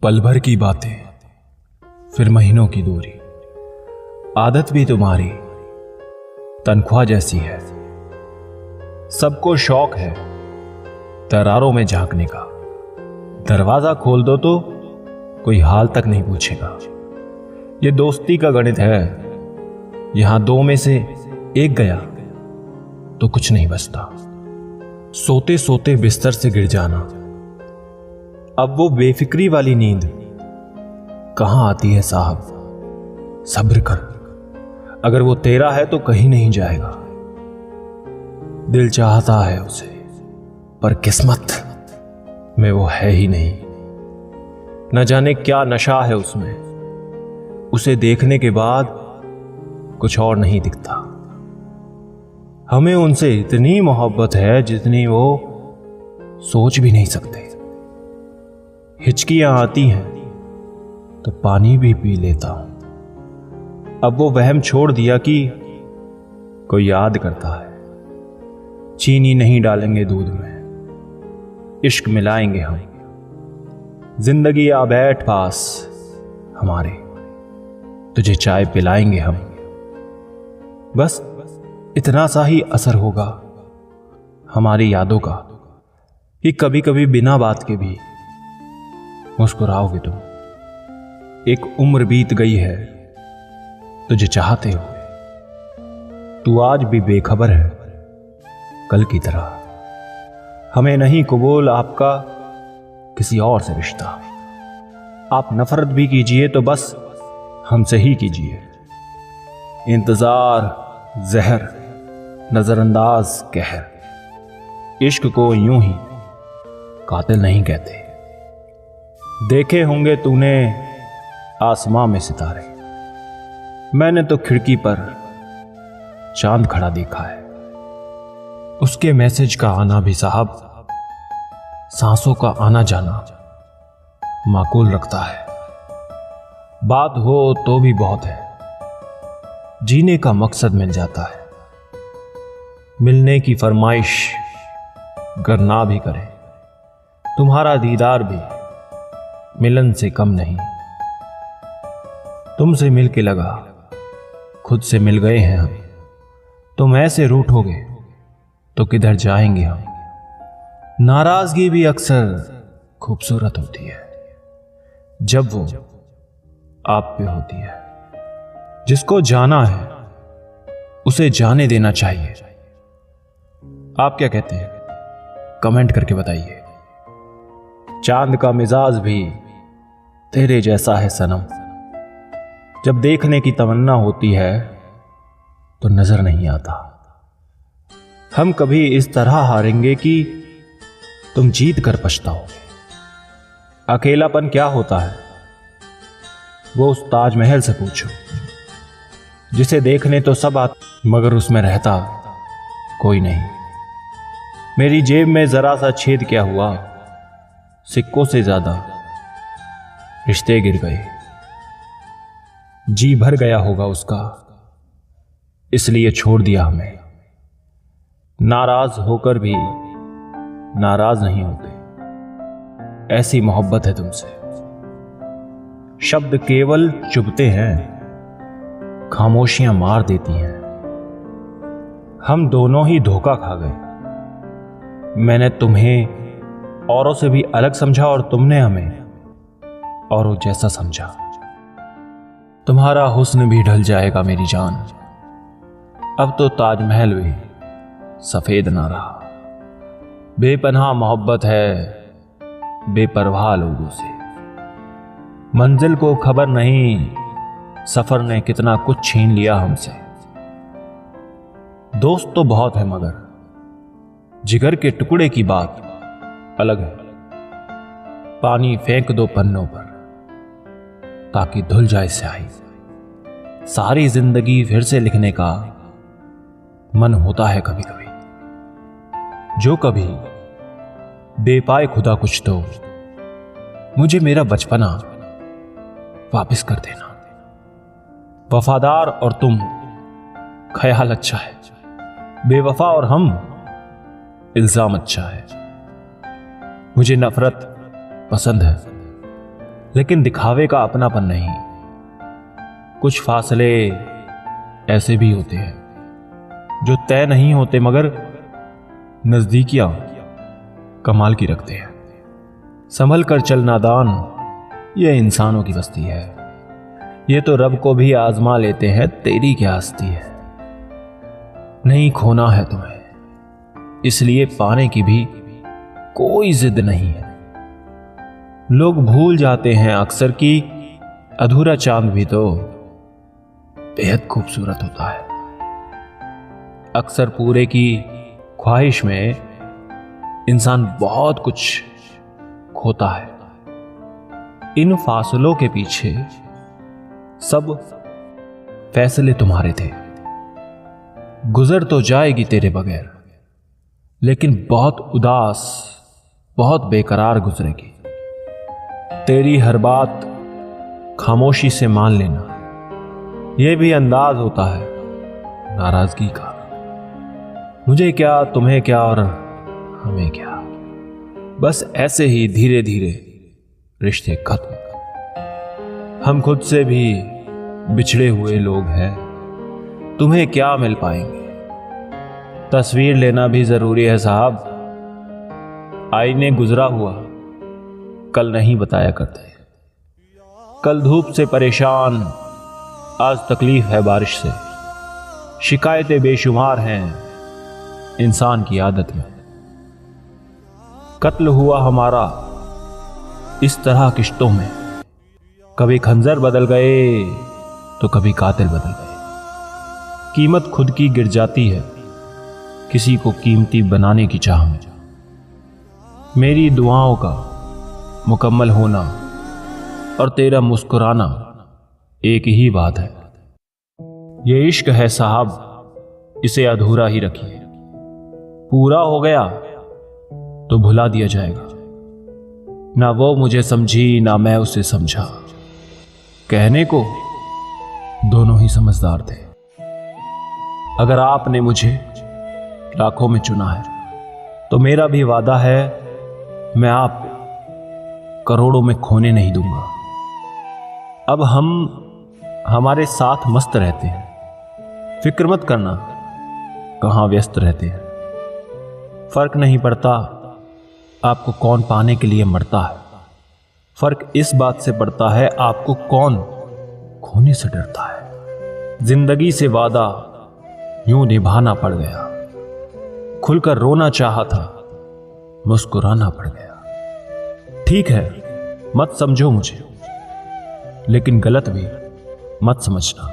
पल भर की बातें, फिर महीनों की दूरी। आदत भी तुम्हारी तनख्वाह जैसी है। सबको शौक है दरारों में झांकने का। दरवाजा खोल दो तो कोई हाल तक नहीं पूछेगा। ये दोस्ती का गणित है, यहां दो में से एक गया तो कुछ नहीं बचता। सोते सोते बिस्तर से गिर जाना, अब वो बेफिक्री वाली नींद कहां आती है साहब। सब्र कर, अगर वो तेरा है तो कहीं नहीं जाएगा। दिल चाहता है उसे, पर किस्मत में वो है ही नहीं। न जाने क्या नशा है उसमें, उसे देखने के बाद कुछ और नहीं दिखता। हमें उनसे इतनी मोहब्बत है जितनी वो सोच भी नहीं सकते। हिचकियां आती हैं तो पानी भी पी लेता हूं। अब वो वहम छोड़ दिया कि कोई याद करता है। चीनी नहीं डालेंगे दूध में, इश्क मिलाएंगे हम। जिंदगी आ बैठ पास हमारे, तुझे चाय पिलाएंगे हम। बस इतना सा ही असर होगा हमारी यादों का कि कभी कभी बिना बात के भी मुस्कुराओगे तुम। एक उम्र बीत गई है तुझे चाहते हो, तू आज भी बेखबर है कल की तरह। हमें नहीं कबूल आपका किसी और से रिश्ता। आप नफरत भी कीजिए तो बस हमसे ही कीजिए। इंतजार जहर, नजरअंदाज कहर। इश्क को यूं ही कातिल नहीं कहते। देखे होंगे तूने आसमां में सितारे, मैंने तो खिड़की पर चांद खड़ा देखा है। उसके मैसेज का आना भी साहब सांसों का आना जाना माकूल रखता है। बात हो तो भी बहुत है, जीने का मकसद मिल जाता है। मिलने की फरमाइश गर ना भी करे, तुम्हारा दीदार भी मिलन से कम नहीं। तुमसे मिल के लगा खुद से मिल गए हैं हम। तुम ऐसे रूठोगे तो किधर जाएंगे हम। नाराजगी भी अक्सर खूबसूरत होती है जब वो आप पे होती है। जिसको जाना है उसे जाने देना चाहिए। आप क्या कहते हैं, कमेंट करके बताइए। चांद का मिजाज भी तेरे जैसा है सनम। जब देखने की तमन्ना होती है तो नजर नहीं आता। हम कभी इस तरह हारेंगे कि तुम जीत कर पछताओगे। अकेलापन क्या होता है वो उस ताजमहल से पूछो, जिसे देखने तो सब आते मगर उसमें रहता कोई नहीं। मेरी जेब में जरा सा छेद क्या हुआ, सिक्कों से ज्यादा रिश्ते गिर गए। जी भर गया होगा उसका, इसलिए छोड़ दिया हमें। नाराज होकर भी नाराज नहीं होते, ऐसी मोहब्बत है तुमसे। शब्द केवल चुभते हैं, खामोशियां मार देती हैं। हम दोनों ही धोखा खा गए। मैंने तुम्हें औरों से भी अलग समझा और तुमने हमें औरों जैसा समझा। तुम्हारा हुस्न भी ढल जाएगा मेरी जान, अब तो ताजमहल भी सफेद ना रहा। बेपनाह मोहब्बत है बेपरवाह लोगों से। मंजिल को खबर नहीं सफर ने कितना कुछ छीन लिया हमसे। दोस्त तो बहुत है मगर जिगर के टुकड़े की बात अलग है। पानी फेंक दो पन्नों पर ताकि धुल जाए स्याही। सारी जिंदगी फिर से लिखने का मन होता है कभी कभी। जो कभी दे पाए खुदा कुछ तो मुझे मेरा बचपना वापस कर देना। वफादार और तुम ख्याल अच्छा है, बेवफा और हम इल्जाम अच्छा है। मुझे नफरत पसंद है लेकिन दिखावे का अपनापन नहीं। कुछ फासले ऐसे भी होते हैं जो तय नहीं होते, मगर नजदीकियां कमाल की रखते हैं। संभल कर चल नादान, ये इंसानों की बस्ती है। ये तो रब को भी आजमा लेते हैं, तेरी क्या हस्ती है। नहीं खोना है तुम्हें, इसलिए पाने की भी कोई जिद नहीं है। लोग भूल जाते हैं अक्सर कि अधूरा चांद भी तो बेहद खूबसूरत होता है। अक्सर पूरे की ख्वाहिश में इंसान बहुत कुछ खोता है। इन फासलों के पीछे सब फैसले तुम्हारे थे। गुजर तो जाएगी तेरे बगैर, लेकिन बहुत उदास, बहुत बेकरार गुजरेगी। तेरी हर बात खामोशी से मान लेना, यह भी अंदाज होता है नाराजगी का। मुझे क्या, तुम्हें क्या और हमें क्या, बस ऐसे ही धीरे धीरे रिश्ते खत्म। हम खुद से भी बिछड़े हुए लोग हैं, तुम्हें क्या मिल पाएंगे। तस्वीर लेना भी जरूरी है साहब, आईने गुजरा हुआ कल नहीं बताया करते। कल धूप से परेशान, आज तकलीफ है बारिश से। शिकायतें बेशुमार हैं इंसान की आदत में। कत्ल हुआ हमारा इस तरह किश्तों में, कभी खंजर बदल गए तो कभी कातिल बदल गए। कीमत खुद की गिर जाती है किसी को कीमती बनाने की चाह में। मेरी दुआओं का मुकम्मल होना और तेरा मुस्कुराना एक ही बात है। ये इश्क है साहब, इसे अधूरा ही रखिए। पूरा हो गया तो भुला दिया जाएगा। ना वो मुझे समझी ना मैं उसे समझा, कहने को दोनों ही समझदार थे। अगर आपने मुझे लाखों में चुना है तो मेरा भी वादा है, मैं आपको करोड़ों में खोने नहीं दूंगा। अब हम हमारे साथ मस्त रहते हैं, फिक्र मत करना कहां व्यस्त रहते हैं। फर्क नहीं पड़ता आपको कौन पाने के लिए मरता है, फर्क इस बात से पड़ता है आपको कौन खोने से डरता है। जिंदगी से वादा यूं निभाना पड़ गया, खुलकर रोना चाहा था मुस्कुराना पड़ गया। ठीक है मत समझो मुझे, लेकिन गलत भी मत समझना।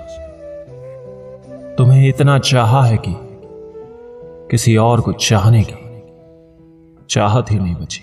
तुम्हें इतना चाहा है कि किसी और को चाहने की चाहत ही नहीं बची।